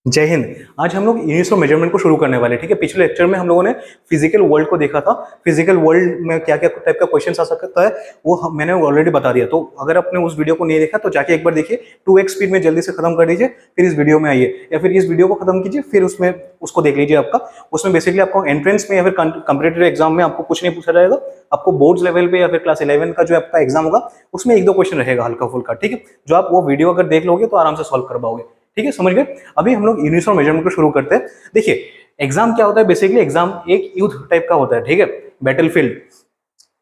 जय हिंद। आज हम लोग यूनिट्स ऑफ मेजरमेंट को शुरू करने वाले हैं। ठीक है, पिछले लेक्चर में हम लोगों ने फिजिकल वर्ल्ड को देखा था। फिजिकल वर्ल्ड में क्या क्या टाइप का क्वेश्चन आ सकता है वो मैंने ऑलरेडी बता दिया। तो अगर आपने उस वीडियो को नहीं देखा तो जाके एक बार देखिए, 2x स्पीड में जल्दी से खत्म कर दीजिए, फिर इस वीडियो में आइए या फिर इस वीडियो को खत्म कीजिए, फिर उसमें उसको देख लीजिए। आपका उसमें बेसिकली आपको एंट्रेंस में या फिर कंपटीटिव एग्जाम में आपको कुछ नहीं पूछा जाएगा। आपको बोर्ड्स लेवल पे या फिर क्लास 11 का जो आपका एग्जाम होगा उसमें एक दो क्वेश्चन रहेगा हल्का फुल्का। ठीक है, जो आप वो वीडियो अगर देख लोगे तो आराम से सॉल्व कर पाओगे। ठीक है, समझ गए। अभी हम लोग यूनिट्स ऑफ मेजरमेंट को शुरू करते हैं। देखिए, एग्जाम क्या होता है? बेसिकली एग्जाम एक युद्ध टाइप का होता है। ठीक है, बैटलफील्ड।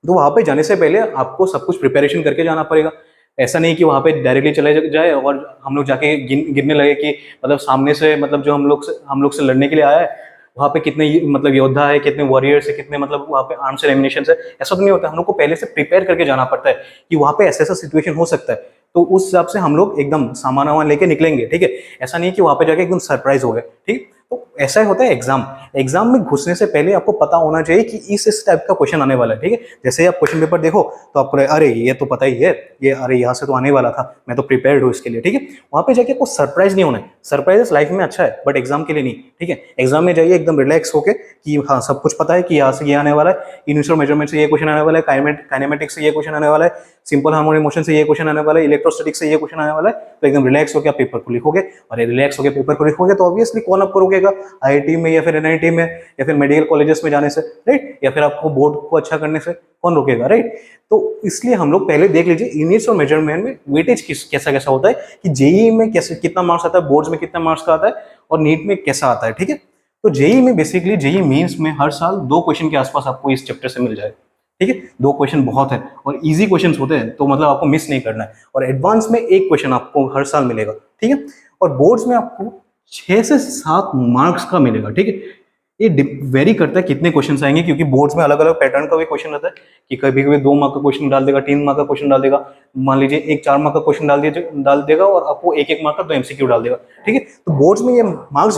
तो वहां पे जाने से पहले आपको सब कुछ प्रिपरेशन करके जाना पड़ेगा। ऐसा नहीं कि वहां पे डायरेक्टली चले जाए और हम लोग जाके गिनने लगे कि मतलब सामने से मतलब जो हम लोग से लड़ने के लिए आया है वहां पे कितने मतलब योद्धा है, कितने वॉरियर्स है, कितने मतलब वहां पे आर्म्स एंड एमिनेशन है। ऐसा तो नहीं होता। हम लोग को पहले से प्रिपेयर करके जाना पड़ता है कि वहां पे ऐसा ऐसा सिचुएशन हो सकता है। तो उस हिसाब से हम लोग एकदम सामान वामान लेके निकलेंगे। ठीक है, ऐसा नहीं कि वहां पे जाके एकदम सरप्राइज हो गए। ठीक, तो ऐसा ही होता है एग्जाम। एग्जाम में घुसने से पहले आपको पता होना चाहिए कि इस टाइप का क्वेश्चन आने वाला है। ठीक है, जैसे आप क्वेश्चन पेपर देखो तो आपको अरे ये तो पता ही है, ये अरे यहाँ से तो आने वाला था, मैं तो प्रिपेयर्ड हूँ इसके लिए। ठीक है, वहां पे जाके आपको सरप्राइज नहीं होना है। सरप्राइजेस लाइफ में अच्छा है बट एग्जाम के लिए नहीं। ठीक है, एग्जाम में जाइए एकदम रिलैक्स होके कि हाँ सब कुछ पता है कि यहाँ से ये आने वाला है, इनिशियल मेजरमेंट से ये क्वेश्चन आने वाला है, काइनेमेटिक्स से ये क्वेश्चन आने वाला है, सिंपल हार्मोनिक मोशन से ये क्वेश्चन आने वाला है, इलेक्ट्रोस्टैटिक से ये क्वेश्चन आने वाला है। तो एकदम रिलैक्स होकर आप पेपर को लिखोगे और रिलैक्स होकर पेपर को लिखोगे तो ऑब्वियसली कौन आपको रोकेगा? आईआईटी में या फिर एनआईटी में या फिर मेडिकल कॉलेजेस में जाने से, राइट? या फिर आपको बोर्ड को अच्छा करने से कौन रोकेगा, राइट? तो इसलिए हम लोग पहले देख लीजिए यूनिट्स और मेजरमेंट में वेटेज कैसा कैसा होता है, कि जेईई में कैसे कितना मार्क्स आता है, बोर्ड्स में कितना मार्क्स का आता है और नीट में कैसा आता है। ठीक है, तो जेईई में बेसिकली जेईई मेंस में हर साल 2 क्वेश्चन के आसपास आपको इस चैप्टर से मिल जाएगा। ठीक है, 2 क्वेश्चन बहुत है और इजी क्वेश्चन होते हैं तो मतलब आपको मिस नहीं करना है। और एडवांस में 1 क्वेश्चन आपको हर साल मिलेगा। ठीक है, और बोर्ड्स में आपको 6 से 7 मार्क्स का मिलेगा। ठीक है, ये वेरी करता है कितने क्वेश्चन आएंगे, क्योंकि बोर्ड्स में अलग अलग पैटर्न का भी क्वेश्चन रहता है कि कभी कभी 2 मार्क का क्वेश्चन डाल देगा, 3 मार्क का क्वेश्चन डाल देगा, मान लीजिए एक 4 मार्क का क्वेश्चन डाल देगा और आपको एक एक मार्क का 2 एमसीक्यू डाल देगा। ठीक है, तो बोर्ड्स में ये मार्क्स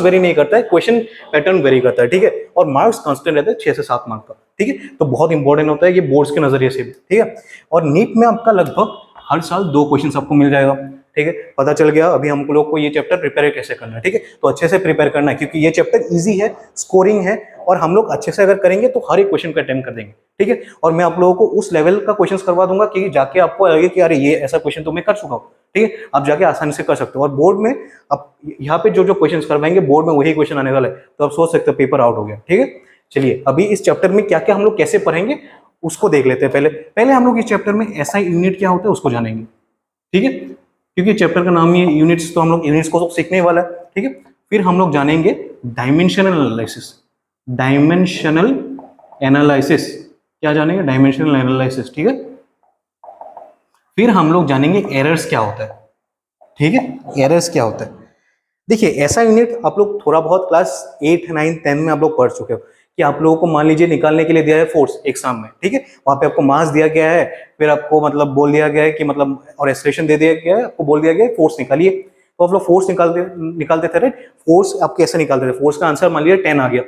वेरी नहीं करता है, क्वेश्चन पैटर्न वेरी करता है। ठीक है, और मार्क्स कांस्टेंट रहता है 6 से 7 मार्क का। ठीक है, तो बहुत इंपॉर्टेंट होता है ये बोर्ड्स के नजरिए से भी। ठीक है, और नीट में आपका लगभग हर साल 2 क्वेश्चन आपको मिल जाएगा। ठीक है, पता चल गया अभी हम लोग को ये चैप्टर प्रिपेयर कैसे करना है। ठीक है, तो अच्छे से प्रिपेयर करना है क्योंकि ये चैप्टर इजी है, स्कोरिंग है और हम लोग अच्छे से अगर करेंगे तो हर एक क्वेश्चन का अटेम्प्ट कर देंगे। ठीक है, और मैं आप लोगों को उस लेवल का क्वेश्चन करवा दूंगा कि जाके आपको लगे कि अरे ये ऐसा क्वेश्चन तो मैं कर चुका हूँ। ठीक है, आप जाके आसानी से कर सकते हो। और बोर्ड में आप यहाँ पे जो जो क्वेश्चन करवाएंगे बोर्ड में वही क्वेश्चन आने वाला है, तो आप सोच सकते हो पेपर आउट हो गया। ठीक है, चलिए अभी इस चैप्टर में क्या क्या हम लोग कैसे पढ़ेंगे उसको देख लेते हैं। पहले हम लोग इस चैप्टर में एसआई यूनिट क्या होता है उसको जानेंगे। ठीक है, क्योंकि चैप्टर का नाम ही है यूनिट्स, तो हम लोग यूनिट्स को तो सीखने वाला है। ठीक है, फिर हम लोग जानेंगे डायमेंशनल एनालिसिस। डायमेंशनल एनालिसिस क्या जानेंगे? Dimensional analysis. ठीक है, फिर हम लोग जानेंगे एरर्स क्या होता है। ठीक है, एरर्स क्या होता है। देखिए, ऐसा यूनिट आप लोग थोड़ा बहुत क्लास 8, 9, 10 में आप लोग पढ़ चुके हो कि आप लोगों को मान लीजिए निकालने के लिए दिया है फोर्स एग्जाम में। ठीक है, वहां पे आपको मास दिया गया है, फिर आपको मतलब बोल दिया गया है कि मतलब और एक्सलेशन दे दिया गया है, आपको बोल दिया गया है फोर्स निकालिए। तो आप लोग फोर्स निकालते थे, राइट? फोर्स आप कैसे निकालते थे? फोर्स का आंसर मान लीजिए 10 आ गया,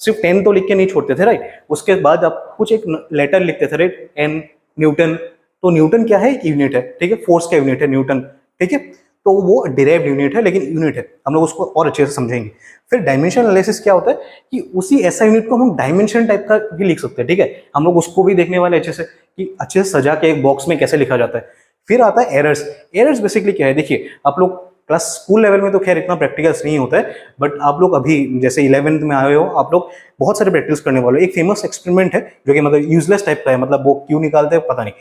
सिर्फ 10 तो लिख के नहीं छोड़ते थे, राइट? उसके बाद आप कुछ एक लेटर लिखते थे, राइट? N, newton. तो न्यूटन क्या है? यूनिट है। ठीक है, फोर्स का यूनिट है न्यूटन। ठीक है, तो वो डिराइव्ड यूनिट है लेकिन यूनिट है, हम लोग उसको और अच्छे से समझेंगे। फिर डायमेंशन एनालिसिस क्या होता है कि उसी ऐसा यूनिट को हम डायमेंशन टाइप का भी लिख सकते हैं। ठीक है, हम लोग उसको भी देखने वाले अच्छे से कि अच्छे से सजा के एक बॉक्स में कैसे लिखा जाता है। फिर आता है एरर्स। एरर्स बेसिकली क्या है? देखिए, आप लोग क्लास स्कूल लेवल में तो खैर इतना प्रैक्टिकल्स नहीं होता है, बट आप लोग अभी जैसे 11th में आए हो, आप लोग बहुत सारे प्रैक्टिस करने वाले हो। एक फेमस एक्सपेरिमेंट है जो कि मतलब यूजलेस टाइप का है, मतलब वो क्यों निकालते हैं पता नहीं,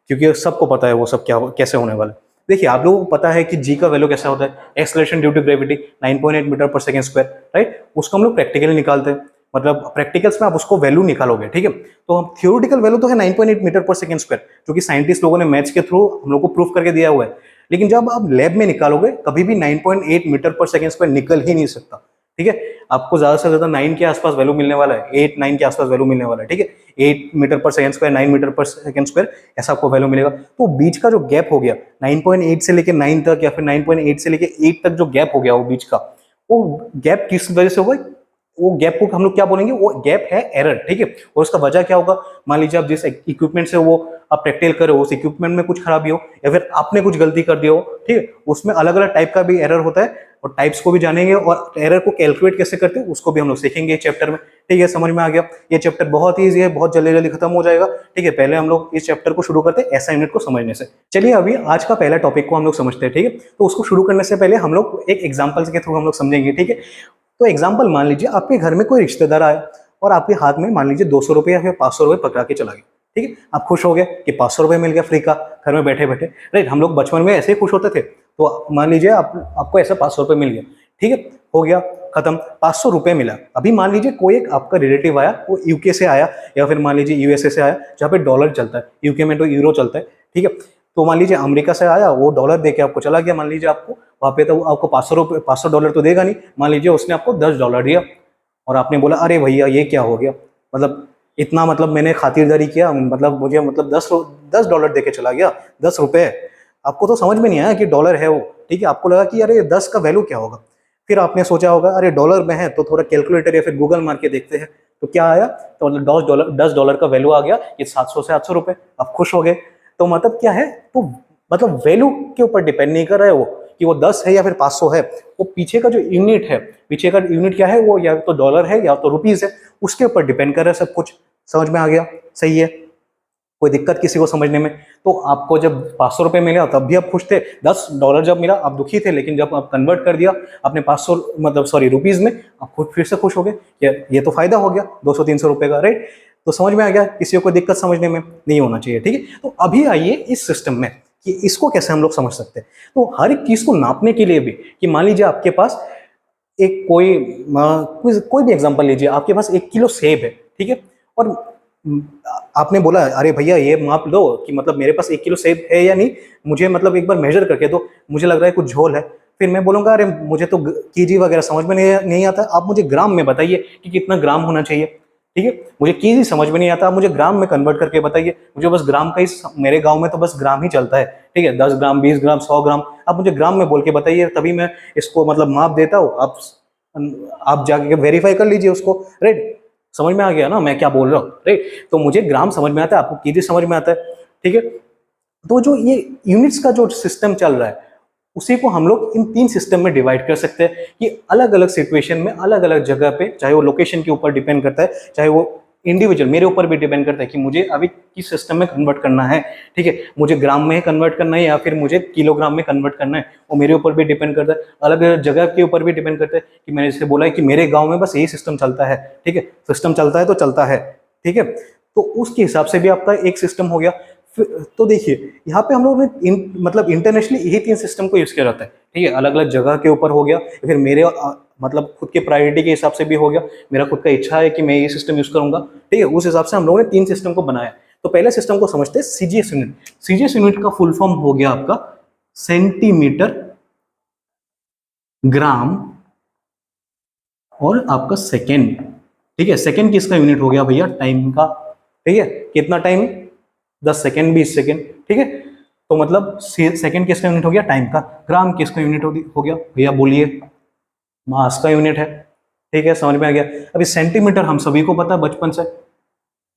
क्योंकि सबको पता है वो सब क्या कैसे होने वाला है। देखिए, आप लोगों को पता है कि जी का वैल्यू कैसा होता है, acceleration due to gravity 9.8 metre per second square, right? उसको हम लोग प्रैक्टिकली निकालते हैं, मतलब प्रैक्टिकल्स में आप उसको वैल्यू निकालोगे। ठीक है, तो हम थियोरेटिकल वैल्यू तो है 9.8 मीटर पर सेकंड स्क्वायर, जो कि साइंटिस्ट लोगों ने मैथ्स के थ्रू हम लोग को प्रूफ करके दिया हुआ है। लेकिन जब आप लैब में निकालोगे कभी भी 9.8 मीटर पर सेकंड स्क्वायर निकल ही नहीं सकता। ठीक है, आपको ज्यादा से ज्यादा 9 के आसपास वैल्यू मिलने वाला है, 8, 9 के आसपास वैल्यू मिलने वाला है। ठीक है, 8 metre per second square, 9 metre per second square, ऐसा आपको वैल्यू मिलेगा। तो बीच का जो गैप हो गया 9.8 से लेके 9 तक, या फिर 9.8 से लेके 8 तक जो गैप हो गया वो बीच का, वो गैप किस वजह से होगा? वो गैप को हम लोग क्या बोलेंगे, वो गैप है एरर, ठीक है। और उसका वजह क्या होगा, मान लीजिए आप जिस इक्विपमेंट से वो आप प्रैक्टिकल कर रहे हो, उस इक्विपमेंट में कुछ खराबी हो या फिर आपने कुछ गलती कर दिया हो, ठीक है। उसमें अलग अलग टाइप का भी एरर होता है और टाइप्स को भी जानेंगे और एरर को कैलकुलेट कैसे करते हैं उसको भी हम लोग सीखेंगे चैप्टर में, ठीक है। समझ में आ गया। ये चैप्टर बहुत ईजी है, बहुत जल्दी जल्दी खत्म हो जाएगा, ठीक है। पहले हम लोग इस चैप्टर को शुरू करते हैं एसआई यूनिट को समझने से। चलिए अभी आज का पहला टॉपिक को हम लोग समझते हैं, ठीक है। तो उसको शुरू करने से पहले हम लोग एक एग्जाम्पल्स के थ्रू हम लोग समझेंगे, ठीक है। तो एग्जाम्पल मान लीजिए आपके घर में कोई रिश्तेदार आया और आपके हाथ में मान लीजिए 200 रुपये या फिर 500 रुपये पकड़ा के चला गया, ठीक है। आप खुश हो गए कि 500 रुपये मिल गया फ्री का घर में बैठे बैठे, राइट। हम लोग बचपन में ऐसे ही खुश होते थे। तो मान लीजिए आपको ऐसा 500 रुपये मिल गया, ठीक है, हो गया खत्म, 500 रुपये मिला। अभी मान लीजिए कोई एक आपका रिलेटिव आया, वो यूके से आया या फिर मान लीजिए यूएसए से आया जहाँ पे डॉलर चलता है, यूके में तो यूरो चलता है, ठीक है। तो मान लीजिए अमेरिका से आया, वो डॉलर दे के आपको चला गया। मान लीजिए आपको वहाँ पे तो आपको 500 डॉलर तो देगा नहीं, मान लीजिए उसने आपको $10 दिया और आपने बोला अरे भैया ये क्या हो गया, मतलब इतना, मतलब मैंने खातिरदारी किया, मतलब मुझे मतलब $10 दे के चला गया, 10 रुपये। आपको तो समझ में नहीं आया कि डॉलर है वो, ठीक है। आपको लगा कि अरे 10 का वैल्यू क्या होगा। फिर आपने सोचा होगा अरे डॉलर में है तो थोड़ा कैलकुलेटर या फिर गूगल मार के देखते हैं, तो क्या आया, तो मतलब $10 का वैल्यू आ गया, ये 700 से 800 रुपये। आप खुश हो गए। तो मतलब क्या है, तो मतलब वैल्यू के ऊपर डिपेंड नहीं कर रहा है वो कि वो 10 है या फिर 500 है, वो पीछे का जो यूनिट है, पीछे का यूनिट क्या है, वो या तो डॉलर है या तो रुपीज है, उसके ऊपर डिपेंड कर रहा है सब कुछ। समझ में आ गया, सही है। कोई दिक्कत किसी को समझने में। तो आपको जब 500 रुपये मिला तब भी आप खुश थे, $10 जब मिला आप दुखी थे, लेकिन जब आप कन्वर्ट कर दिया आपने 500 मतलब सॉरी रुपीज में, आप खुद फिर से खुश हो गए, ये तो फायदा हो गया 200-300 रुपये का, राइट। तो समझ में आ गया, किसी को दिक्कत समझने में नहीं होना चाहिए, ठीक है। तो अभी आइए इस सिस्टम में कि इसको कैसे हम लोग समझ सकते हैं। तो हर एक चीज को नापने के लिए भी, कि मान लीजिए आपके पास एक कोई भी एग्जांपल लीजिए, आपके पास 1 किलो सेब है, ठीक है। और आपने बोला अरे भैया ये माप लो कि मतलब मेरे पास 1 किलो सेब है या नहीं, मुझे मतलब एक बार मेजर करके दो, मुझे लग रहा है कुछ झोल है। फिर मैं बोलूंगा अरे मुझे तो केजी वगैरह समझ में नहीं आता, आप मुझे ग्राम में बताइए कि कितना ग्राम होना चाहिए, ठीक है। मुझे केजी समझ में नहीं आता, आप मुझे ग्राम में कन्वर्ट करके बताइए, मुझे बस ग्राम का ही, मेरे गांव में तो बस ग्राम ही चलता है, ठीक है। 10 ग्राम 20 ग्राम 100 ग्राम, आप मुझे ग्राम में बोल के बताइए, तभी मैं इसको मतलब माप देता हूँ। आप जाके वेरीफाई कर लीजिए उसको, राइट। समझ में आ गया ना मैं क्या बोल रहा हूँ, राइट। तो मुझे ग्राम समझ में आता है, आपको केजी समझ में आता है, ठीक है। तो जो ये यूनिट्स का जो सिस्टम चल रहा है, उसी को हम लोग इन 3 सिस्टम में डिवाइड कर सकते हैं कि अलग अलग सिचुएशन में अलग अलग जगह पे, चाहे वो लोकेशन के ऊपर डिपेंड करता है, चाहे वो इंडिविजुअल मेरे ऊपर भी डिपेंड करता है कि मुझे अभी किस सिस्टम में कन्वर्ट करना है, ठीक है। मुझे ग्राम में कन्वर्ट करना है या फिर मुझे किलोग्राम में कन्वर्ट करना है, वो मेरे ऊपर भी डिपेंड करता है। अलग अलग जगह के ऊपर भी डिपेंड करता है कि मैंने जैसे बोला है कि मेरे गाँव में बस यही सिस्टम चलता है, ठीक है। सिस्टम चलता है तो चलता है, ठीक है। तो उसके हिसाब से भी आपका एक सिस्टम हो गया। तो देखिए यहाँ पे हम लोग ने मतलब इंटरनेशनली यही 3 सिस्टम को यूज किया जाता है, ठीक है। अलग अलग जगह के ऊपर हो गया, फिर मेरे मतलब खुद के प्रायोरिटी के हिसाब से भी हो गया, मेरा खुद का इच्छा है कि मैं ये सिस्टम यूज करूंगा, ठीक है। उस हिसाब से हम लोगों ने 3 सिस्टम को बनाया। तो पहले सिस्टम को समझते हैं सीजीएस यूनिट। सीजीएस यूनिट का फुल फॉर्म हो गया आपका सेंटीमीटर, ग्राम और आपका सेकेंड, ठीक है। सेकेंड किसका यूनिट हो गया भैया, टाइम का, ठीक है। कितना टाइम, 10 सेकेंड 20 सेकेंड, ठीक है। तो मतलब सेकेंड किसका यूनिट हो गया, टाइम का। ग्राम किसका यूनिट हो गया भैया, बोलिए, मास का यूनिट है, ठीक है। समझ में आ गया। अभी सेंटीमीटर हम सभी को पता है बचपन से,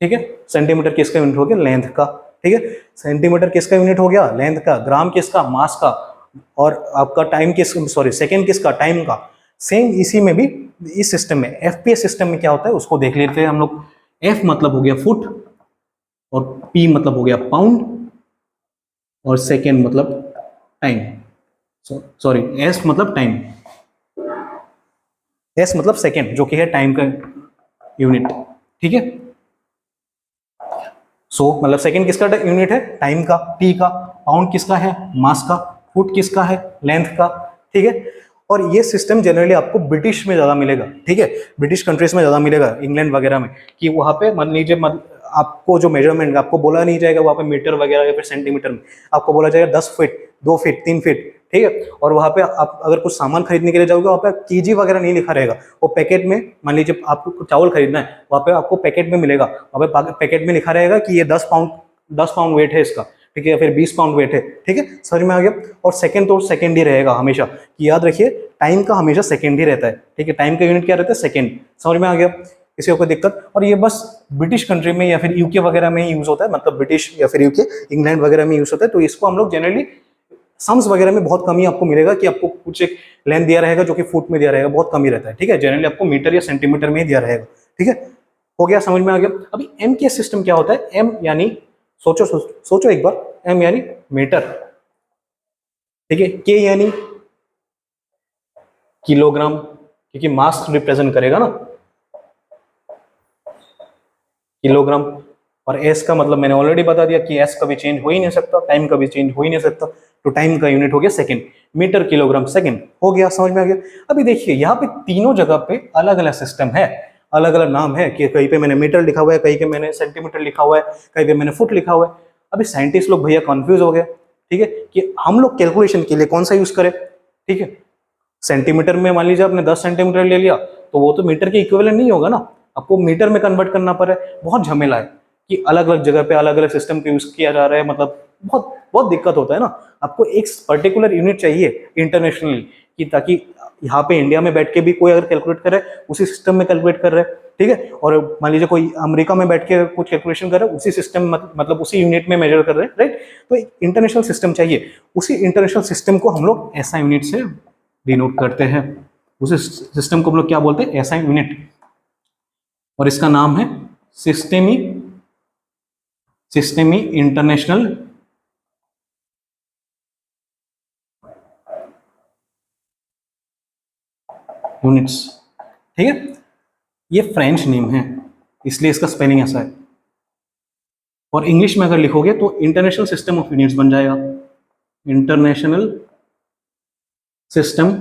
ठीक है। सेंटीमीटर किसका यूनिट हो गया, लेंथ का, ठीक है। सेंटीमीटर किसका यूनिट हो गया, लेंथ का। ग्राम किसका, मास का। और आपका टाइम सेकेंड किसका, टाइम का। सेम इसी में भी इस सिस्टम में, एफपीएस सिस्टम में क्या होता है उसको देख लेते हैं हम लोग। एफ मतलब हो गया फुट, और पी मतलब हो गया पाउंड, और सेकेंड मतलब टाइम, सॉरी एस मतलब टाइम, एस मतलब सेकेंड जो कि है टाइम का यूनिट, ठीक है। मतलब सेकेंड किसका यूनिट है, टाइम का, टी का। पाउंड किसका है, मास का। फुट किसका है, लेंथ का, ठीक है। और ये सिस्टम जनरली आपको ब्रिटिश में ज्यादा मिलेगा, ठीक है। ब्रिटिश कंट्रीज में ज्यादा मिलेगा, इंग्लैंड वगैरह में, कि वहां पे मान लीजिए आपको जो मेजरमेंट आपको बोला नहीं जाएगा वहां पे मीटर वगैरह या फिर सेंटीमीटर में, आपको बोला जाएगा 10 फीट 2 फीट 3 फीट, ठीक है। और वहां पे आप अगर कुछ सामान खरीदने के लिए जाओगे वहां पे केजी वगैरह नहीं लिखा रहेगा, वो पैकेट में, मान लीजिए आपको चावल खरीदना है, वहां पे आपको पैकेट में मिलेगा, वहां पे पैकेट में लिखा रहेगा कि ये 10 पाउंड वेट है इसका, ठीक है, या फिर 20 पाउंड वेट है, ठीक है, समझ में आ गया। और सेकंड तो सेकंड ही रहेगा हमेशा, कि याद रखिए टाइम का हमेशा सेकंड ही रहता है, ठीक है, टाइम का यूनिट क्या रहता है, सेकंड, समझ में आ गया, किसी को कोई दिक्कत। और ये बस ब्रिटिश कंट्री में या फिर यूके वगैरह में ही यूज होता है, मतलब ब्रिटिश या फिर यूके, इंग्लैंड वगैरह में यूज होता है, तो इसको हम लोग जनरली सम्स वगैरह में बहुत कम ही आपको मिलेगा कि आपको कुछ एक लेंथ दिया रहेगा जो कि फुट में दिया रहेगा, बहुत कम ही रहता है, ठीक है, जनरली आपको मीटर या सेंटीमीटर में ही दिया रहेगा, ठीक है, हो गया, समझ में आ गया। अभी एम के सिस्टम क्या होता है, एम यानी सोचो एक बार, एम यानी मीटर, ठीक है, के यानी किलोग्राम, क्योंकि मास रिप्रेजेंट करेगा ना किलोग्राम, और एस का मतलब मैंने ऑलरेडी बता दिया कि एस कभी चेंज हो ही नहीं सकता, टाइम कभी चेंज हो ही नहीं सकता, तो टाइम का यूनिट हो गया सेकंड, मीटर किलोग्राम सेकंड, हो गया, समझ में आ गया। अभी देखिए यहाँ पे तीनों जगह पे अलग अलग सिस्टम है, अलग अलग नाम है, कि कहीं पे मैंने मीटर लिखा हुआ है, कहीं पे मैंने सेंटीमीटर लिखा हुआ है, कहीं पे मैंने फुट लिखा हुआ है। अभी साइंटिस्ट लोग भैया कंफ्यूज हो गए, ठीक है, कि हम लोग कैलकुलेशन के लिए कौन सा यूज करें, ठीक है, सेंटीमीटर में मान लीजिए आपने 10 सेंटीमीटर ले लिया तो वो तो मीटर के इक्विवेलेंट नहीं होगा ना, आपको मीटर में कन्वर्ट करना पड़े, बहुत झमेला है कि अलग अलग जगह पे अलग अलग सिस्टम का यूज किया जा रहा है, मतलब बहुत बहुत दिक्कत होता है ना। आपको एक पर्टिकुलर यूनिट चाहिए इंटरनेशनली, कि ताकि यहाँ पे इंडिया में बैठ के भी कोई अगर कैलकुलेट करे उसी सिस्टम में कैलकुलेट कर रहे हैं, ठीक है, और मान लीजिए कोई अमेरिका में बैठ के कुछ कैलकुलेशन कर रहे हैं उसी सिस्टम मतलब उसी यूनिट में मेजर कर रहे हैं, राइट, तो एक इंटरनेशनल सिस्टम चाहिए, उसी इंटरनेशनल सिस्टम को हम लोग एसआई यूनिट से डिनोट करते हैं, उस सिस्टम को हम लोग क्या बोलते हैं, एसआई यूनिट, और इसका नाम है सिस्टेमी इंटरनेशनल यूनिट्स, ठीक है, ये फ्रेंच नेम है इसलिए इसका स्पेलिंग ऐसा है, और इंग्लिश में अगर लिखोगे तो इंटरनेशनल सिस्टम ऑफ यूनिट्स बन जाएगा, इंटरनेशनल सिस्टम,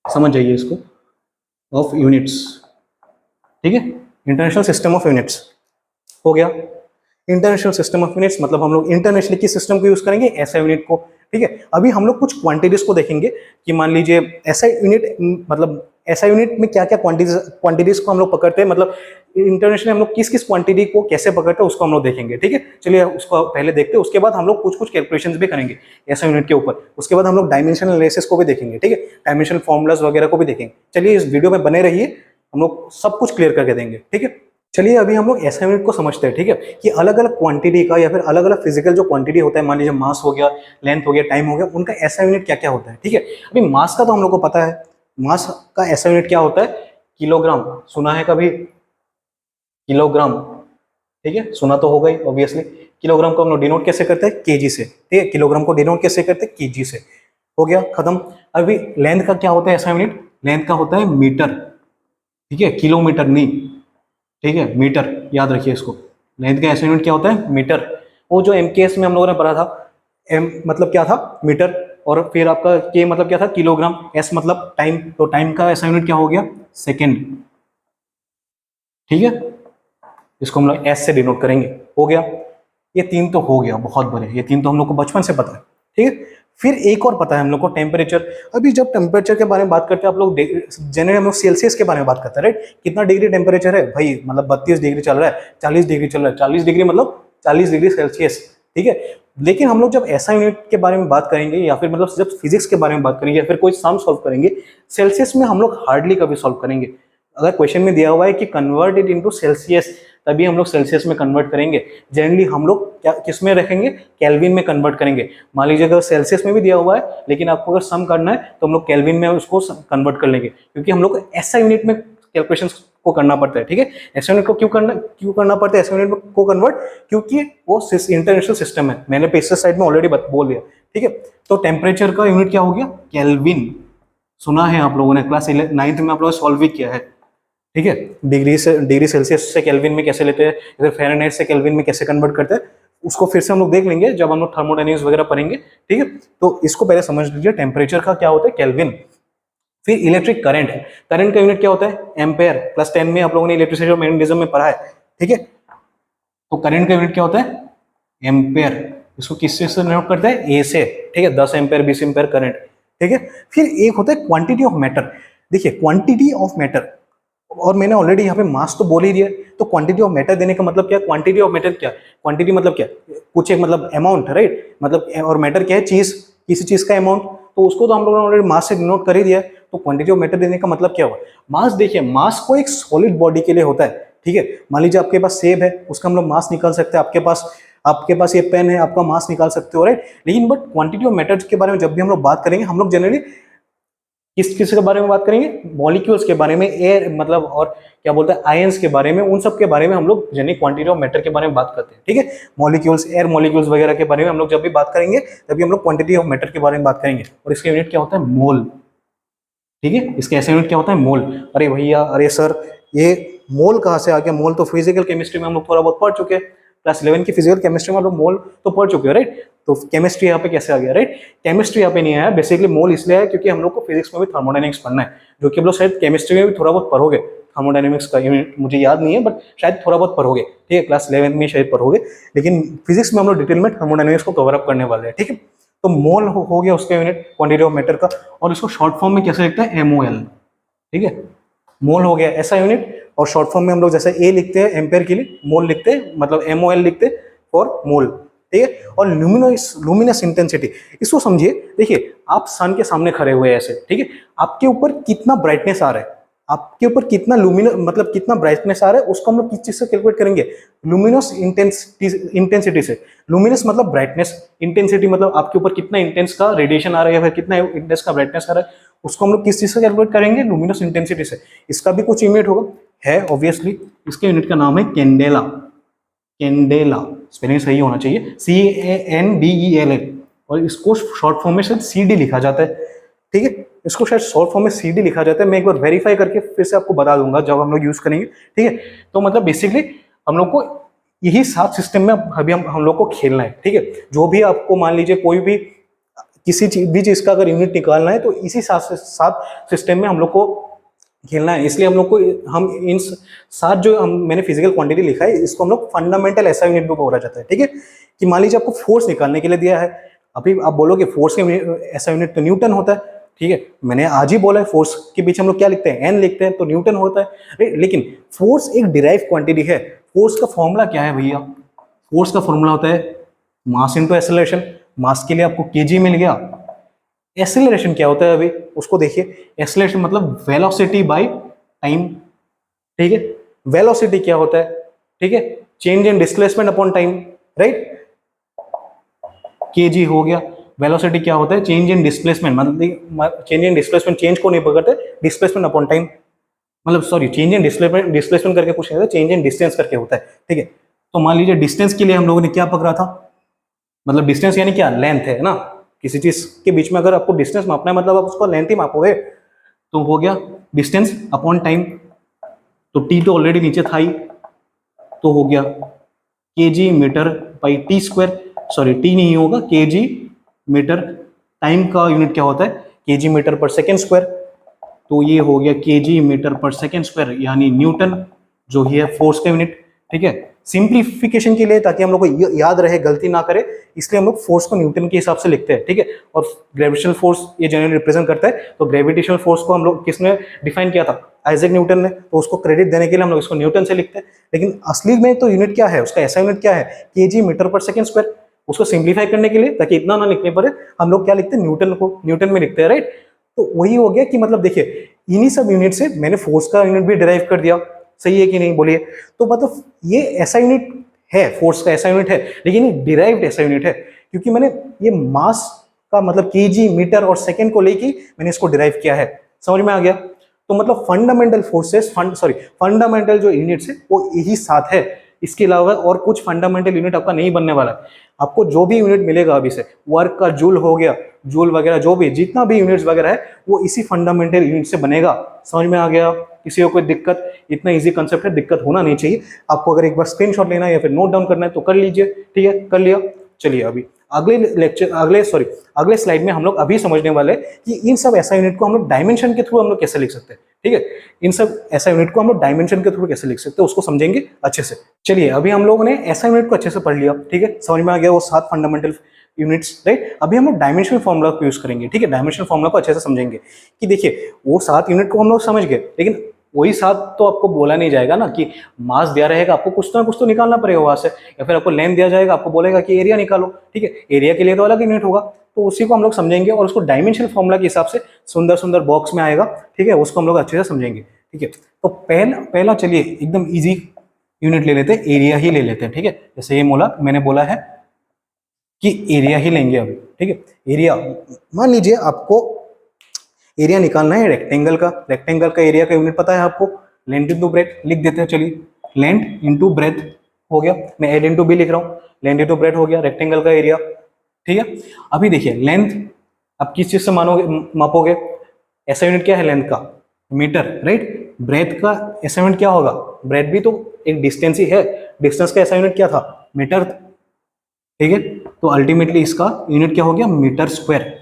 समझ जाइए इसको, ऑफ यूनिट्स, ठीक है, इंटरनेशनल सिस्टम ऑफ यूनिट्स हो गया। इंटरनेशनल सिस्टम ऑफ यूनिट्स मतलब हम लोग इंटरनेशनल की सिस्टम को यूज करेंगे ऐसा यूनिट को, ठीक है। अभी हम लोग कुछ क्वांटिटीज को देखेंगे कि मान लीजिए ऐसा यूनिट, मतलब ऐसा यूनिट में क्या क्या क्वांटिटीज को हम लोग पकड़ते हैं, मतलब इंटरनेशनल हम लोग किस किस क्वांटिटी को कैसे पकड़ते हैं उसको हम लोग देखेंगे, ठीक है। चलिए उसको पहले देखते हैं, उसके बाद हम लोग कुछ कुछ कैलकुलेशंस भी करेंगे ऐसा यूनिट के ऊपर, उसके बाद हम लोग डायमेंशनल एनालिसिस को भी देखेंगे, ठीक है, डायमेंशनल फॉर्मूलाज वगैरह को भी देखेंगे। चलिए इस वीडियो में बने रहिए, हम लोग सब कुछ क्लियर करके देंगे, ठीक है। चलिए अभी हम लोग एसआई यूनिट को समझते हैं, ठीक है, कि अलग अलग क्वांटिटी का या फिर अलग अलग फिजिकल जो क्वांटिटी होता है, मान लीजिए मास हो गया, लेंथ हो गया, टाइम हो गया, उनका एसआई यूनिट क्या क्या होता है, ठीक है। अभी मास का तो हम लोग को पता है, मास का एसआई यूनिट क्या होता है, किलोग्राम, सुना है कभी किलोग्राम, ठीक है, सुना तो होगा ही ऑब्वियसली। किलोग्राम को हम लोग डिनोट कैसे करते हैं, केजी से, ठीक है, किलोग्राम को डिनोट कैसे करते हैं, केजी से, हो गया खत्म। अभी लेंथ का क्या होता है एसआई यूनिट, लेंथ का होता है मीटर, ठीक है, किलोमीटर नहीं, ठीक है, मीटर, याद रखिए इसको, लेंथ का एसआई यूनिट क्या होता है, मीटर। वो जो एमकेएस में हम लोगों ने पढ़ा था, एम मतलब क्या था, मीटर, और फिर आपका के मतलब क्या था, किलोग्राम, एस मतलब टाइम, तो टाइम का एसआई यूनिट क्या हो गया, सेकेंड, ठीक है, इसको हम लोग एस से डिनोट करेंगे, हो गया। ये तीन तो हो गया, बहुत बड़े, ये तीन तो हम लोग को बचपन से पता है, ठीक है। फिर एक और पता है हम लोग को, टेम्परेचर। अभी जब टेम्परेचर के बारे में बात करते हैं आप लोग, जनरली हम लोग सेल्सियस के बारे में बात करते हैं, राइट, कितना डिग्री टेम्परेचर है भाई, मतलब 32 डिग्री चल रहा है, 40 डिग्री चल रहा है, 40 डिग्री मतलब 40 डिग्री सेल्सियस, ठीक है। लेकिन हम लोग जब ऐसा यूनिट के बारे में बात करेंगे, या फिर मतलब जब फिजिक्स के बारे में बात करेंगे, या फिर कोई सम सॉल्व करेंगे, सेल्सियस में हम लोग हार्डली कभी सॉल्व करेंगे। अगर क्वेश्चन में दिया हुआ है कि कन्वर्ट इट इनटू सेल्सियस, तभी हम लोग सेल्सियस में कन्वर्ट करेंगे। जनरली हम लोग क्या किस में रखेंगे, केल्विन में कन्वर्ट करेंगे। मान लीजिए अगर सेल्सियस में भी दिया हुआ है, लेकिन आपको अगर सम करना है तो हम लोग केल्विन में उसको कन्वर्ट कर लेंगे, क्योंकि हम लोग को ऐसा यूनिट में कैलकुलेशन को करना पड़ता है, ठीक है। ऐसा यूनिट को क्यों करना पड़ता है ऐसा यूनिट को कन्वर्ट, क्योंकि वो इंटरनेशनल सिस्टम है, मैंने पिछले साइड में ऑलरेडी बोल दिया, ठीक है। तो टेम्परेचर का यूनिट क्या हो गया, केल्विन, सुना है आप लोगों ने, क्लास 9th में आप लोगों ने सॉल्व भी किया है, ठीक है। डिग्री सेल्सियस से केल्विन में कैसे लेते हैं, या फ़ारेनहाइट से केल्विन में कैसे कन्वर्ट करते हैं, उसको फिर से हम लोग देख लेंगे जब हम लोग थर्मोडायनेमिक्स वगैरह पढ़ेंगे, ठीक है। तो इसको पहले समझ लीजिए, टेम्परेचर का क्या होता है, केल्विन। फिर इलेक्ट्रिक करंट है, करंट का यूनिट क्या होता है, एम्पेयर। क्लास 10 में आप लोगों ने इलेक्ट्रिसिटी और मैग्नेटिज्म में पढ़ा है, ठीक है। तो करंट का यूनिट क्या होता है, एम्पेयर। इसको किससे से नोट करते हैं, ए से, ठीक है, 10 एम्पेयर 20 एम्पेयर करंट, ठीक है। फिर एक होता है क्वांटिटी ऑफ मैटर। देखिए क्वांटिटी ऑफ मैटर, और मैंने ऑलरेडी यहाँ पे मास तो बोल ही दिया, तो क्वांटिटी ऑफ मैटर देने का मतलब क्या है, क्वांटिटी ऑफ मैटर क्या, क्वांटिटी मतलब क्या, कुछ एक मतलब अमाउंट, राइट, मतलब और मैटर क्या है, चीज, किसी चीज का अमाउंट, तो उसको तो हम लोगों ने ऑलरेडी मास से डिनोट कर ही दिया है। तो क्वांटिटी ऑफ मैटर देने का मतलब क्या हुआ, मास। देखिए मास को एक सॉलिड बॉडी के लिए होता है, ठीक है। मान लीजिए आपके पास सेब है, उसका हम लोग मास निकाल सकते हैं, आपके पास ये पेन है, आपका मास निकाल सकते हो, राइट। लेकिन बट क्वांटिटी ऑफ मैटर के बारे में जब भी हम लोग बात करेंगे, हम लोग जनरली किस के बारे में बात करेंगे, मॉलिक्यूल्स के बारे में, एयर मतलब और क्या बोलते हैं आयंस के बारे में, उन सब के बारे में हम लोग जनरली क्वांटिटी ऑफ मैटर के बारे में बात करते हैं, ठीक है। मॉलिक्यूल्स, एयर मॉलिक्यूल्स वगैरह के बारे में हम लोग जब भी बात करेंगे तभी हम लोग क्वांटिटी ऑफ मैटर के बारे में बात करेंगे। और इसका यूनिट क्या होता है, मोल, ठीक है। इसका ऐसा यूनिट क्या होता है, मोल। अरे भैया, अरे सर, ये मोल कहाँ से आ गया, मोल तो फिजिकल केमिस्ट्री में हम लोग थोड़ा बहुत पढ़ चुके हैं, क्लास 11 की फिजिकल केमिस्ट्री में हम लोग मोल तो पढ़ चुके हैं, राइट। तो केमिस्ट्री यहाँ पे कैसे आ गया, राइट। केमिस्ट्री यहाँ पे नहीं आया, बेसिकली मोल इसलिए है क्योंकि हम लोग को फिजिक्स में भी थर्मोडायनेमिक्स पढ़ना है, जो कि हम लोग शायद केमिस्ट्री में भी थोड़ा बहुत पढ़ोगे। थर्मोडायनेमिक्स का यूनिट मुझे याद नहीं है, बट शायद थोड़ा बहुत पढ़ोगे, ठीक है, क्लास 11 में शायद पढ़ोगे। लेकिन फिजिक्स में हम लोग डिटेल में थर्मोडायनेमिक्स को कवर अप करने वाले हैं, ठीक है। तो मोल हो गया उसका यूनिट, क्वांटिटी ऑफ मैटर का। और इसको शॉर्ट फॉर्म में कैसे लिखते हैं, MOL, ठीक है। मोल हो गया ऐसा यूनिट, और शॉर्ट फॉर्म में हम लोग जैसे ए लिखते हैं एम्पेयर के लिए, मोल लिखते हैं, मतलब MOL लिखते हैं फॉर मोल, ठीक है। और लुमिनस इंटेंसिटी, इसको समझिए। देखिए आप सन के सामने खड़े हुए ऐसे, ठीक है, आपके ऊपर कितना ब्राइटनेस आ रहा है, आपके ऊपर कितना मतलब कितना ब्राइटनेस आ रहा है, उसको हम लोग किस चीज से कैलकुलेट करेंगे, लुमिनस इंटेंसिटी से। लुमिनस मतलब ब्राइटनेस, इंटेंसिटी मतलब आपके ऊपर कितना इंटेंस का रेडिएशन आ रहा है या फिर कितना इंटेंस का ब्राइटनेस आ रहा है, उसको हम लोग किस चीज से कैलकुलेट करेंगे, लुमिनस इंटेंसिटी से। इसका भी कुछ यूनिट होगा, है ऑब्वियसली, इसके यूनिट का नाम है कैंडेला। कैंडेला स्पेलिंग सही होना चाहिए, CANDELA, और इसको शॉर्ट फॉर्म में शायद CD लिखा जाता है, ठीक है। इसको शायद शॉर्ट फॉर्म में CD लिखा जाता है, मैं एक बार वेरीफाई करके फिर से आपको बता दूंगा जब हम लोग यूज करेंगे, ठीक है। तो मतलब बेसिकली हम लोग को यही 7 सिस्टम में अभी हम लोग को खेलना है, ठीक है। जो भी आपको मान लीजिए कोई भी किसी चीज का अगर यूनिट निकालना है तो इसी 7 सिस्टम में हम लोग को खेलना है। इसलिए हम लोग को हम इन 7 जो मैंने फिजिकल क्वांटिटी लिखा है, इसको हम लोग फंडामेंटल ऐसा यूनिट भी बोला जाता है, ठीक है। कि मान लीजिए आपको फोर्स निकालने के लिए दिया है, अभी आप बोलोगे फोर्स के ऐसा यूनिट तो न्यूटन होता है, ठीक है। मैंने आज ही बोला है फोर्स के पीछे हम लोग क्या लिखते हैं, N लिखते हैं, तो न्यूटन होता है। लेकिन फोर्स एक डिराइव क्वांटिटी है। फोर्स का फॉर्मूला क्या है भैया, फोर्स का फॉर्मूला होता है मास इंटू एक्सेलरेशन। मास के लिए आपको kg मिल गया। एक्सेलरेशन क्या होता है अभी उसको देखिए, एक्सेलरेशन मतलब वेलोसिटी बाय टाइम, ठीक है। वेलोसिटी क्या होता है, ठीक है, change in displacement upon time, right. kg हो गया। वेलोसिटी क्या होता है, चेंज इन डिस्प्लेसमेंट, मतलब चेंज इन डिस्प्लेसमेंट, चेंज को नहीं पकड़ते, डिस्प्लेसमेंट अपॉन टाइम, मतलब सॉरी चेंज इन डिस्प्लेसमेंट करके कुछ नहीं होता, चेंज इन डिस्टेंस करके होता है, ठीक है। तो मान लीजिए डिस्टेंस के लिए हम लोगों ने क्या पकड़ा था, मतलब डिस्टेंस यानी क्या, लेंथ है ना। किसी चीज के बीच में अगर आपको डिस्टेंस मापना है मतलब आप उसको लेंथ ही मापोगे, तो हो गया डिस्टेंस अपॉन टाइम। तो टी तो ऑलरेडी नीचे था ही, तो हो गया kg metre by T square, sorry T नहीं होगा, kg मीटर। टाइम का यूनिट क्या होता है, kg metre per second square, तो ये हो गया kg metre per second square, यानी न्यूटन, जो ही है फोर्स का यूनिट, ठीक है। सिंप्लीफिकेशन के लिए, ताकि हम लोग को याद रहे, गलती ना करे, इसलिए हम लोग फोर्स को न्यूटन के हिसाब से लिखते हैं, ठीक है। और ग्रेविटेशनल फोर्स ये जनरली रिप्रेजेंट करता है, तो ग्रेविटेशनल फोर्स को हम लोग किसने डिफाइन किया था, आइजैक न्यूटन ने, तो उसको क्रेडिट देने के लिए हम लोग इसको न्यूटन से लिखते हैं। लेकिन असली में तो यूनिट क्या है, उसका ऐसा यूनिट क्या है, kg metre per second square. उसको सिंप्लीफाई करने के लिए, ताकि इतना ना लिखने पड़े, हम लोग क्या लिखते हैं, न्यूटन को न्यूटन में लिखते हैं, राइट। तो वही हो गया कि मतलब देखिए इन्हीं सब यूनिट से मैंने फोर्स का यूनिट भी डिराइव कर दिया, सही है कि नहीं बोलिए। तो मतलब ये ऐसा यूनिट है, फोर्स का ऐसा यूनिट है, लेकिन ये डिराइव्ड ऐसा यूनिट है, क्योंकि मैंने ये मास का मतलब kg मीटर और सेकंड को लेके मैंने इसको डिराइव किया है। समझ में आ गया। तो मतलब फंडामेंटल फोर्सेस, फंडामेंटल जो यूनिट्स है वो यही 7 है। इसके अलावा और कुछ फंडामेंटल यूनिट आपका नहीं बनने वाला है। आपको जो भी यूनिट मिलेगा अभी से, वर्क का जूल हो गया, जूल वगैरह जो भी जितना भी यूनिट्स वगैरह है वो इसी फंडामेंटल यूनिट से बनेगा। समझ में आ गया। किसी को कोई दिक्कत, इतना इजी कंसेप्ट है, दिक्कत होना नहीं चाहिए। आपको अगर एक बार स्क्रीनशॉट लेना है या फिर नोट डाउन करना है तो कर लीजिए, ठीक है, कर लिया। चलिए अभी अगले स्लाइड में हम लोग अभी समझने वाले हैं कि इन सब ऐसा यूनिट को हम लोग डायमेंशन के थ्रू हम लोग कैसे लिख सकते हैं, ठीक है। इन सब ऐसा यूनिट को हम लोग डायमेंशन के थ्रू कैसे लिख सकते हैं उसको समझेंगे अच्छे से। चलिए अभी हम लोगों ने ऐसा यूनिट को अच्छे से पढ़ लिया, ठीक है, समझ में आ गया वो 7 फंडामेंटल यूनिट्स, राइट। अभी हम लोग डायमेंशनल फॉर्मूला को यूज करेंगे, ठीक है। डायमेंशनल फॉर्मूला को अच्छे से समझेंगे कि देखिए वो 7 यूनिट को हम लोग समझ गए, लेकिन वही साथ तो आपको बोला नहीं जाएगा ना कि मास दिया रहेगा, आपको कुछ ना कुछ तो निकालना पड़ेगा वहां से, या फिर आपको लेंथ दिया जाएगा, आपको बोलेगा कि एरिया निकालो, ठीक है, एरिया के लिए तो अलग यूनिट होगा, तो उसी को हम लोग समझेंगे और उसको डायमेंशन फॉर्मूला के हिसाब से सुंदर सुंदर बॉक्स में आएगा, ठीक है, उसको हम लोग अच्छे से समझेंगे, ठीक है। तो पहला चलिए एकदम इजी यूनिट ले लेते हैं, एरिया ही ले लेते हैं, ठीक है। जैसे ये मैंने बोला है कि एरिया ही लेंगे अभी, ठीक है। एरिया, मान लीजिए आपको एरिया निकालना है रेक्टेंगल का एरिया का यूनिट पता है आपको, लेंथ इंटू ब्रेथ, लिख देते हैं चलिए, लेंथ इंटू ब्रेथ हो गया, मैं एल इंटू बी लिख रहा हूँ, लेंथ इंटू ब्रेथ हो गया रेक्टेंगल का एरिया, ठीक है। अभी देखिए लेंथ आप किस चीज से मापोगे, ऐसा यूनिट क्या है लेंथ का, मीटर, राइट। ब्रेथ का ऐसा यूनिट क्या होगा, ब्रेथ भी तो एक डिस्टेंस ही है, डिस्टेंस का ऐसा यूनिट क्या था, मीटर, ठीक है। तो अल्टीमेटली इसका यूनिट क्या हो गया, मीटर स्क्वायर।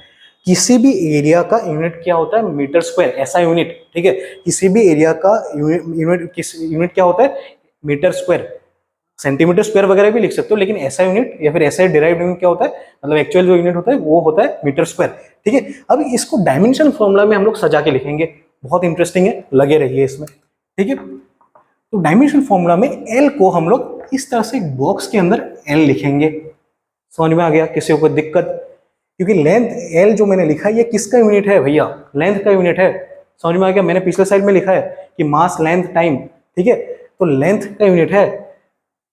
किसी भी एरिया का यूनिट क्या होता है, मीटर स्क्वायर, ऐसा यूनिट, ठीक है। किसी भी एरिया का यूनिट क्या होता है, मीटर स्क्वायर, सेंटीमीटर स्क्वायर वगैरह भी लिख सकते हो, लेकिन ऐसा यूनिट या फिर ऐसा डिराइव्ड यूनिट क्या होता है, मतलब एक्चुअल जो यूनिट होता है वो होता है मीटर स्क्वायर, ठीक है। अब इसको डायमेंशन फॉर्मूला में हम लोग सजा के लिखेंगे, बहुत इंटरेस्टिंग है, लगे रहिए इसमें, ठीक है। तो डायमेंशन फॉर्मूला में एल को हम लोग इस तरह से एक बॉक्स के अंदर एल लिखेंगे, समझ में आ गया, किसी को कोई दिक्कत, क्योंकि लेंथ एल जो मैंने लिखा है ये किसका यूनिट है भैया, लेंथ का यूनिट है, समझ में आ गया। मैंने पिछले साइड में लिखा है कि मास लेंथ टाइम, ठीक है, तो लेंथ का यूनिट है,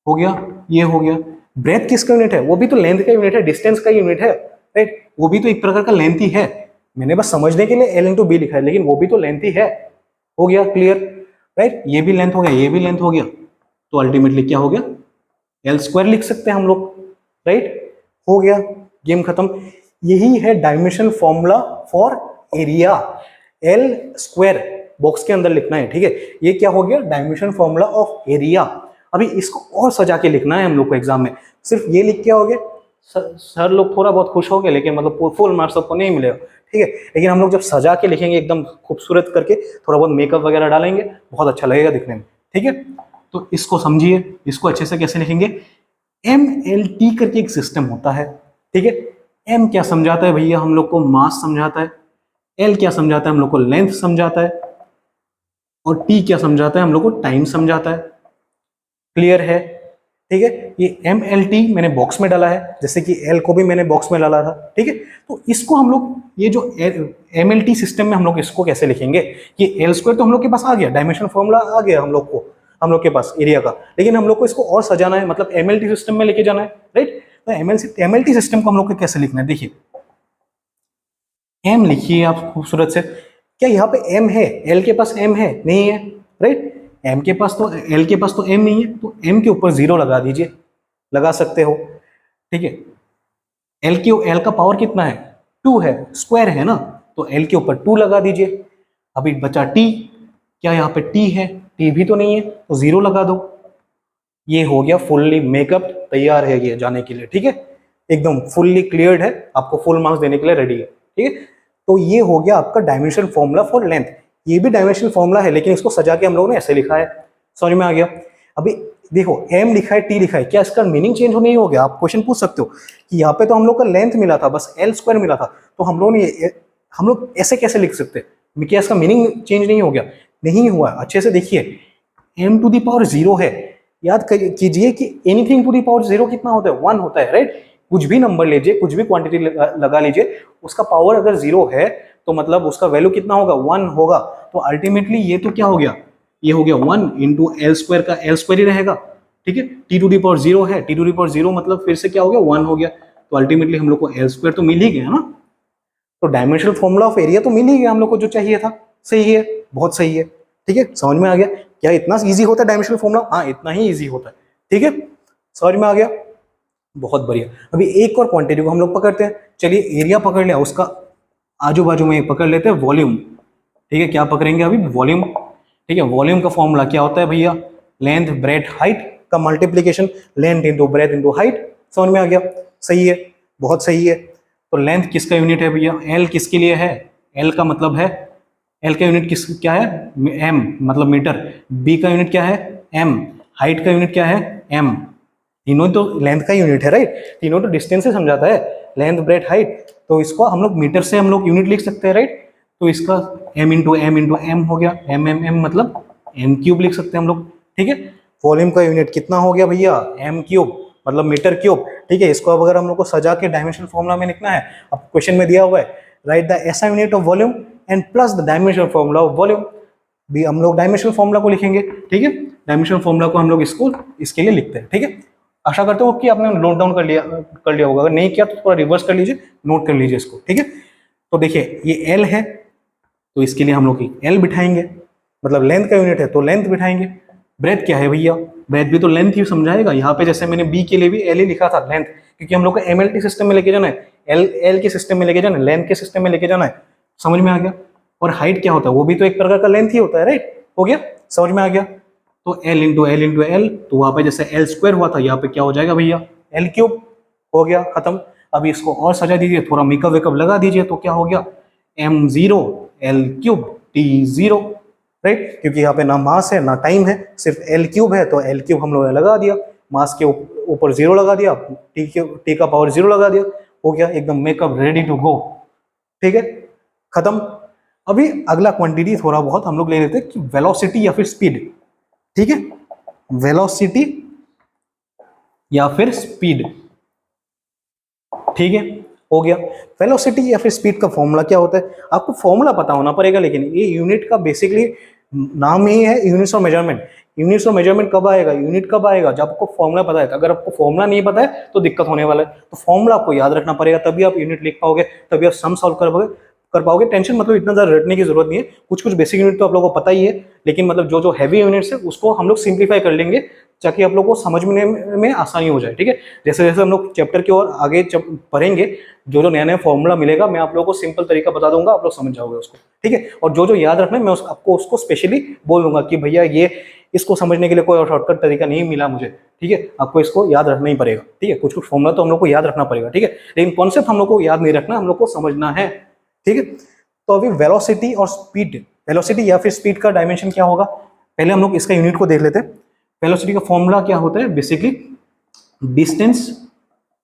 हो गया, ये हो गया। ब्रेथ किसका यूनिट है, वो भी तो लेंथ का यूनिट है, डिस्टेंस का यूनिट है, राइट, वो भी तो एक प्रकार का लेंथ ही है, मैंने बस समझने के लिए एल इंटू बी लिखा है, लेकिन वो भी तो लेंथ ही है, हो गया क्लियर, राइट। ये भी लेंथ हो गया, ये भी लेंथ हो गया, तो अल्टीमेटली क्या हो गया, एल स्क्वायर लिख सकते हैं हम लोग, राइट, हो गया, गेम खत्म। यही है dimension formula for area, L square box के अंदर लिखना है, ठीक है। ये क्या हो गया, डायमेंशन फॉर्मूला ऑफ एरिया। अभी इसको और सजा के लिखना है हम लोग को एग्जाम में, सिर्फ ये लिख के आओगे सर लोग थोड़ा बहुत खुश हो गए, लेकिन मतलब फुल मार्क्स आपको नहीं मिलेगा, ठीक है। लेकिन हम लोग जब सजा के लिखेंगे एकदम खूबसूरत करके, थोड़ा बहुत मेकअप वगैरह डालेंगे, बहुत अच्छा लगेगा दिखने में, ठीक है। तो इसको समझिए, इसको अच्छे से कैसे लिखेंगे, MLT करके एक सिस्टम होता है, ठीक है। M क्या समझाता है भैया, हम लोग को मास समझाता है, L क्या समझाता है, हम लोग को लेंथ समझाता है, और T क्या समझाता है, हम लोग को टाइम समझाता है, क्लियर है, ठीक है। ये MLT मैंने बॉक्स में डाला है, जैसे कि L को भी मैंने बॉक्स में डाला था, ठीक है। तो इसको हम लोग, ये जो MLT सिस्टम में हम लोग इसको कैसे लिखेंगे, कि एल स्क्वायर तो हम लोग के पास आ गया, डायमेंशन फॉर्मूला आ गया हम लोग के पास एरिया का, लेकिन हम लोग को इसको और सजाना है, मतलब MLT सिस्टम में लेके जाना है, राइट। तो MLT सिस्टम को हम लोग को कैसे लिखना है, देखिए M लिखिए आप खूबसूरत से, क्या यहाँ पे M है, L के पास M है, नहीं है, राइट। M के पास तो, L के पास तो M नहीं है, तो M के ऊपर 0 लगा दीजिए, लगा सकते हो, ठीक है। L का पावर कितना है, 2 है, स्क्वायर है ना, तो L के ऊपर 2 लगा दीजिए। अभी बचा T, क्या यहाँ पे T है, T भी तो नहीं है, तो 0 लगा दो। ये हो गया फुल्ली मेकअप, तैयार है ये जाने के लिए, ठीक है, एकदम फुल्ली क्लियर्ड है, आपको फुल मार्क्स देने के लिए रेडी है, ठीक है। तो ये हो गया आपका डायमेंशन फॉर्मूला फॉर लेंथ, ये भी डायमेंशन फॉर्मूला है, लेकिन इसको सजा के हम लोगों ने ऐसे लिखा है, समझ में आ गया। अभी देखो M लिखा है, T लिखा है, क्या इसका मीनिंग चेंज नहीं हो गया, आप क्वेश्चन पूछ सकते हो कि यहाँ पे तो हम लोग का लेंथ मिला था, बस L स्क्वायर मिला था, तो हम लोग ऐसे कैसे लिख सकते हैं, क्या इसका मीनिंग चेंज नहीं हो गया, नहीं हुआ। अच्छे से देखिए, M टू दी पावर 0 है, याद कीजिए कि एनीथिंग टू दी पावर 0 कितना होता है, 1 होता है, राइट। कुछ भी नंबर लीजिए, कुछ भी क्वांटिटी लगा लीजिए, उसका पावर अगर 0 है तो मतलब उसका वैल्यू कितना होगा, 1 होगा। तो अल्टीमेटली ये तो क्या हो गया, ये हो गया 1 इंटू एल स्क्वायर का एल स्क्वायर ही रहेगा, ठीक है। टी टू दी पावर 0 है, टी टू दी पावर 0 मतलब फिर से क्या हो गया, 1 हो गया, तो अल्टीमेटली हम लोग को एल स्क्वायर तो मिल ही गया ना। तो डायमेंशनल फॉर्मूला ऑफ एरिया तो मिल ही गया हम लोग को जो चाहिए था, सही है, बहुत सही है, ठीक है। समझ में आ गया, क्या इतना इजी होता है डायमेंशनल फॉर्मूला, हाँ इतना ही इजी होता है, ठीक है, समझ में आ गया, बहुत बढ़िया। अभी एक और क्वांटिटी को हम लोग पकड़ते हैं, चलिए एरिया पकड़ लिया, उसका आजू बाजू में पकड़ लेते हैं वॉल्यूम, ठीक है। क्या पकड़ेंगे अभी, वॉल्यूम, ठीक है। वॉल्यूम का फॉर्मूला क्या होता है भैया, लेंथ ब्रेथ हाइट का multiplication, length into breadth into height, समझ में आ गया, सही है, बहुत सही है। तो लेंथ किसका यूनिट है भैया, एल किसके लिए है, एल का मतलब है, एल का यूनिट क्या है, एम मतलब मीटर, बी का यूनिट क्या है, एम, हाइट का यूनिट क्या है, एम, तीनों तो लेंथ का यूनिट है, राइट, तीनों तो डिस्टेंस से समझाता है, लेंथ ब्रेथ हाइट, तो इसको हम लोग मीटर से हम लोग यूनिट लिख सकते हैं, राइट। तो इसका m इंटू एम हो गया, एम मतलब एम क्यूब लिख सकते हैं हम लोग, ठीक है। वॉल्यूम का यूनिट कितना हो गया भैया, एम क्यूब, मतलब मीटर क्यूब, ठीक है। इसको अब अगर हम लोग को सजा के डायमेंशन फॉर्मूला में लिखना है, अब क्वेश्चन में दिया हुआ है right the SI unit of volume and plus the dimension formula of volume, भी हम लोग डायमेंशन फॉर्मूला को लिखेंगे, ठीक है। डायमेंशन फॉर्मूला को हम लोग इसके लिए लिखते हैं, ठीक है। आशा करते हो कि आपने नोट डाउन कर लिया होगा, अगर नहीं किया तो थोड़ा रिवर्स कर लीजिए, नोट कर लीजिए इसको, ठीक है। तो देखिए ये एल है, तो इसके लिए हम लोग एल बिठाएंगे, मतलब लेंथ का यूनिट है तो लेंथ बिठाएंगे। ब्रेथ क्या है भैया, ब्रेथ भी तो लेंथ ही समझाएगा। यहाँ पे जैसे मैंने बी के लिए भी एल ही लिखा था, लेंथ, क्योंकि हम लोग को एमएलटी सिस्टम में लेके जाना है, एल के सिस्टम में लेके जाना है, लेंथ के सिस्टम में लेके जाना है, समझ में आ गया। और हाइट क्या होता है, वो भी तो एक प्रकार का लेंथ ही होता है, राइट, हो गया, समझ में आ गया। तो L into L into L, तो वहां पे जैसे एल स्क्वायर हुआ था, यहाँ पे क्या हो जाएगा भैया, एल क्यूब, हो गया खत्म। अभी इसको और सजा दीजिए, थोड़ा मेकअप वेकअप लगा दीजिए, तो क्या हो गया, M zero L cube T zero, right, क्योंकि यहाँ पे ना मास है ना टाइम है, सिर्फ एल क्यूब है, तो एल क्यूब हम लोग ने लगा दिया, मास के ऊपर जीरो लगा दिया, टी का पावर जीरो लगा दिया, हो गया एकदम मेकअप रेडी टू गो, ठीक है, खत्म। अभी अगला क्वांटिटी थोड़ा बहुत हम लोग ले लेते हैं कि वेलोसिटी या फिर स्पीड, ठीक है, वेलोसिटी या फिर स्पीड, ठीक है, हो गया। वेलोसिटी या फिर स्पीड का फॉर्मूला क्या होता है, आपको फॉर्मूला पता होना पड़ेगा, लेकिन ये यूनिट का बेसिकली नाम ही है units of measurement. Units of measurement कब आएगा, यूनिट कब आएगा, जब आपको फॉर्मूला पता है। अगर आपको फॉर्मूला नहीं पता है तो दिक्कत होने वाला है, तो फॉर्मूला आपको याद रखना पड़ेगा, तभी आप यूनिट लिख पाओगे, तभी आप सम सॉल्व कर पाओगे। टेंशन मतलब इतना ज्यादा रटने की जरूरत नहीं है, कुछ कुछ बेसिक यूनिट तो आप लोगों को पता ही है, लेकिन मतलब जो जो हैवी यूनिट्स है उसको हम लोग सिंप्लीफाई कर लेंगे, ताकि आप लोगों को समझने में आसानी हो जाए, ठीक है। जैसे जैसे हम लोग चैप्टर की ओर आगे पढ़ेंगे, जो जो नया नया फॉर्मूला मिलेगा मैं आप लोगों को सिंपल तरीका बता दूंगा, आप लोग समझ जाओगे उसको, ठीक है। और जो जो याद रखना है मैं आपको उसको स्पेशली बोल दूंगा कि भैया ये इसको समझने के लिए कोई शॉर्टकट तरीका नहीं मिला मुझे, ठीक है, आपको इसको याद रखना ही पड़ेगा, ठीक है। कुछ कुछ फॉर्मूला तो हम लोग को याद रखना पड़ेगा, ठीक है, लेकिन कॉन्सेप्ट हम लोग को याद नहीं रखना, हम लोग को समझना है, ठीक है। तो अभी वेलोसिटी और स्पीड, वेलोसिटी या फिर स्पीड का डायमेंशन क्या होगा, पहले हम लोग इसका यूनिट को देख लेते हैं। वेलोसिटी का फॉर्मूला क्या होता है, बेसिकली डिस्टेंस,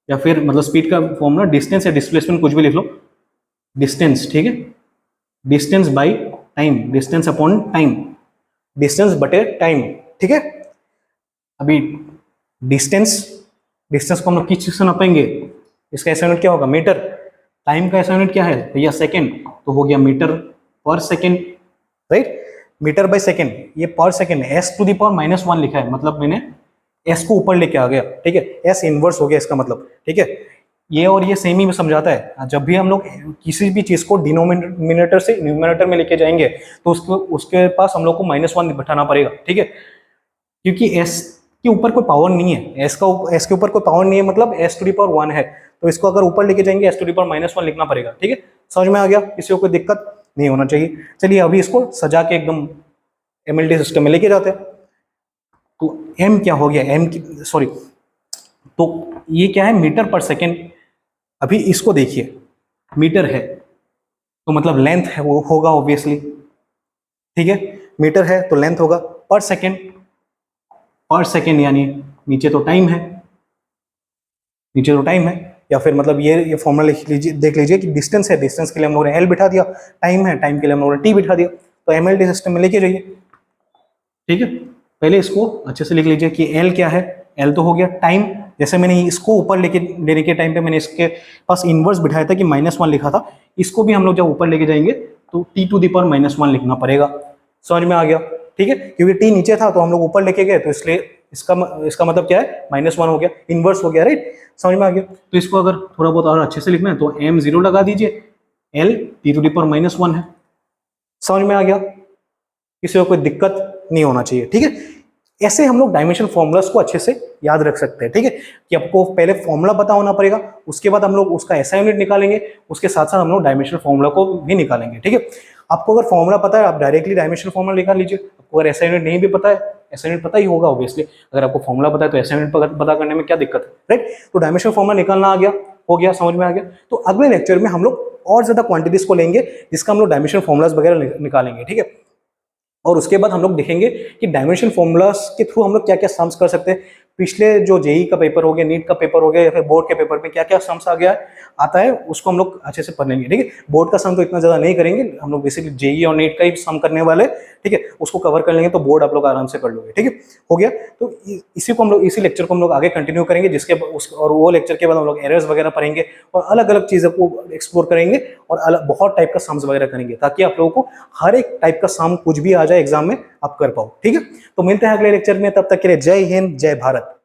या फिर मतलब स्पीड का फॉर्मूला डिस्टेंस या डिस्प्लेसमेंट, कुछ भी लिख लो, डिस्टेंस, ठीक है, distance by time, distance upon time, distance बटे टाइम, ठीक है। अभी डिस्टेंस को हम लोग किस चीज से नापेंगे, इसका ऐसा यूनिट क्या होगा, मीटर। टाइम का ऐसा यूनिट क्या है भैया, सेकेंड, तो हो गया metre per second, right, metre by second, ये per second, S to the power -1 लिखा है, मतलब मैंने एस को ऊपर लेके आ गया, ठीक है, एस इनवर्स हो गया इसका मतलब, ठीक है। ये और ये सेम ही समझाता है, जब भी हम लोग किसी भी चीज को डिनोमिनेटर से न्यूमरेटर में लेके जाएंगे तो उसके पास हम लोग को -1 बैठाना पड़ेगा, ठीक है, क्योंकि एस के ऊपर कोई पावर नहीं है, एस के ऊपर कोई पावर नहीं है, मतलब एस टू द पावर 1 है, तो इसको अगर ऊपर लेके जाएंगे एस टू द पावर -1 लिखना पड़ेगा, ठीक है। समझ में आ गया, किसी को कोई दिक्कत नहीं होना चाहिए। चलिए अभी इसको सजा के एकदम एमएलटी सिस्टम में लेके जाते हैं। तो एम क्या हो गया, सॉरी, तो ये क्या है, मीटर पर सेकेंड। अभी इसको देखिए, मीटर है तो मतलब लेंथ है, वो होगा ऑब्वियसली, ठीक है, मीटर है तो लेंथ होगा, पर सेकेंड यानी नीचे तो टाइम है, या फिर मतलब ये फॉर्मूला लिख लीजिए, देख लीजिए कि डिस्टेंस है, डिस्टेंस के लिए हम लोगों ने एल बिठा दिया, टाइम है, टाइम के लिए हम लोगों ने टी बिठा दिया, तो एमएलटी सिस्टम में लेके जाइए, ठीक है। पहले इसको अच्छे से लिख लीजिए कि एल क्या है, एल तो हो गया टाइम, जैसे मैंने इसको ऊपर लेके लेने के टाइम पे मैंने इसके पास इनवर्स बिठाया था कि -1 लिखा था, इसको भी हम लोग जब ऊपर लेके जाएंगे तो टी टू द पावर -1 लिखना पड़ेगा, समझ में आ गया, ठीक है, क्योंकि टी नीचे था तो हम लोग ऊपर लेके गए, तो इसलिए इसका मतलब क्या है, -1 हो गया, इनवर्स हो गया, राइट, समझ में आ गया। तो इसको अगर थोड़ा बहुत और अच्छे से लिखना है तो m0 लगा दीजिए, l T to the power -1 है, समझ में आ गया, किसी को कोई दिक्कत नहीं होना चाहिए, ठीक है। ऐसे हम लोग डायमेंशन फॉर्मूलास को अच्छे से याद रख सकते हैं, ठीक है, कि आपको पहले फॉर्मूला पता होना पड़ेगा, उसके बाद हम लोग उसका एसआई यूनिट निकालेंगे, उसके साथ साथ हम लोग डायमेंशन फॉर्मूला को भी निकालेंगे, ठीक है। आपको अगर फॉर्मूला पता है आप डायरेक्टली डायमेंशन फॉर्मूला निकाल लीजिए, आपको अगर एसआई यूनिट नहीं भी पता है, एसआई यूनिट पता ही होगा ऑब्वियसली, अगर आपको फॉर्मूला पता है तो एसआई यूनिट पता करने में क्या दिक्कत है, राइट। तो डायमेंशन फॉर्मूला निकालना आ गया, हो गया, समझ में आ गया। तो अगले लेक्चर में हम लोग और ज्यादा क्वांटिटीज को लेंगे, जिसका हम लोग डायमेंशन फॉर्मूलाज वगैरह निकालेंगे, ठीक है। और उसके बाद हम लोग देखेंगे कि डायमेंशन फॉर्मूलास के थ्रू हम लोग क्या क्या सम्स कर सकते हैं, पिछले जो जेई का पेपर हो गया, नीट का पेपर हो गया या फिर बोर्ड के पेपर में क्या क्या सम्स आ गया आता है उसको हम लोग अच्छे से पढ़ लेंगे, ठीक है। बोर्ड का सम तो इतना ज्यादा नहीं करेंगे हम लोग, बेसिकली जेई और नीट का ही सम करने वाले, ठीक है, उसको कवर कर लेंगे तो बोर्ड आप लोग आराम से कर लोगे, ठीक है। हो गया, तो इसी को हम लोग, इसी लेक्चर को हम लोग आगे कंटिन्यू करेंगे, जिसके और वो लेक्चर के बाद हम लोग एरर्स वगैरह पढ़ेंगे और अलग अलग चीजों को एक्सप्लोर करेंगे और अलग बहुत टाइप का सम्स वगैरह करेंगे, ताकि आप लोगों को हर एक टाइप का सम कुछ भी आ जाए एग्जाम में आप कर पाओ, ठीक है। तो मिलते हैं अगले लेक्चर में, तब तक के लिए जय हिंद, जय भारत।